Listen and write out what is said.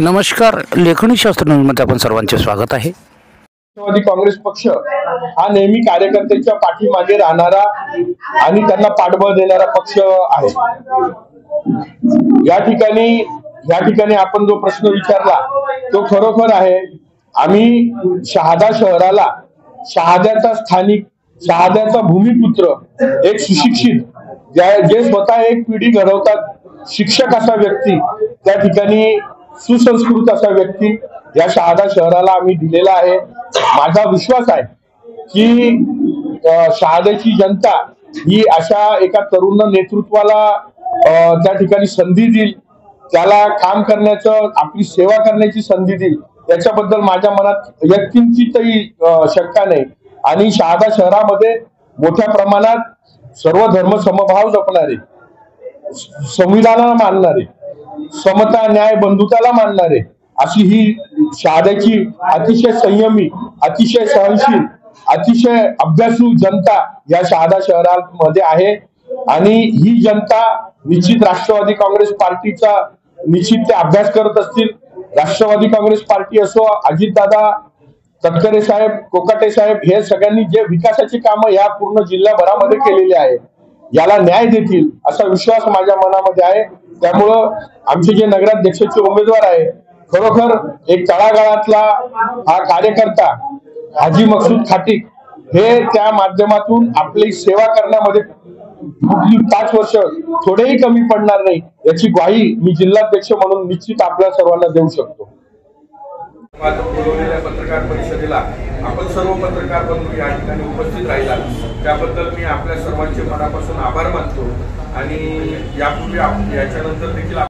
नमस्कार, लेखणी शास्त्र न्यूजमध्ये आपण सर्वांचे स्वागत आहे। राष्ट्रवादी काँग्रेस पक्ष हा नेहमी कार्यकर्त्यांच्या पाठीमागे राहणारा आणि त्यांना पाठबळ देणारा पक्ष आहे। या ठिकाणी आपण जो प्रश्न विचारला तो खरोखर आहे। आम्ही शहादा शहराला शहाद्याचा स्थानिक, शहाद्याचा भूमिपुत्र, एक सुशिक्षित, जे स्वतः एक पिढी घडवतात, शिक्षक असा व्यक्ती, त्या ठिकाणी सुसंस्कृत असा व्यक्ती या शहादा शहराला आम्ही दिलेला आहे। माझा विश्वास आहे की शहाद्याची जनता ही अशा एका तरुण नेतृत्वाला त्या ठिकाणी संधी देईल, त्याला काम करण्याचं, आपली सेवा करण्याची संधी देईल, त्याच्याबद्दल माझ्या मनात व्यक्तींचीही शंका नाही। आणि शहादा शहरामध्ये मोठ्या प्रमाणात सर्व धर्म समभाव जपणारे, संविधानाला मानणारे, समता न्याय बंधुताला मानणारे अशी ही शहाद्याची अतिशय संयमी, अतिशय सहनशील, अतिशय अभ्यासू जनता या शहादा शहरामध्ये आहे। आणि ही जनता निश्चित राष्ट्रवादी काँग्रेस पार्टीचा निश्चित ते अभ्यास करत असतील। राष्ट्रवादी काँग्रेस पार्टी असो, अजितदादा, तटकरे साहेब, कोकाटे साहेब, हे सगळ्यांनी जे विकासाची कामं या पूर्ण जिल्ह्याभरामध्ये केलेली आहे, याला न्याय देतील असा विश्वास माझ्या मनामध्ये आहे। त्यामुळं आमचे जे नगराध्यक्षाचे उमेदवार आहे, खरोखर एक तळागाळातला हा कार्यकर्ता हाजी मकसूद खाटीक, हे त्या माध्यमातून आपली सेवा करण्यामध्ये 5 वर्ष थोडेही कमी पडणार नाही याची ग्वाही मी जिल्हाध्यक्ष म्हणून निश्चित आपल्या सर्वांना देऊ शकतो। बोलवलेल्या पत्रकार परिषदेला आपण सर्व पत्रकार बंधू या ठिकाणी उपस्थित राहिला, त्याबद्दल मी आपल्या सर्वांचे मनापासून आभार मानतो। आणि यापूर्वी याच्यानंतर देखील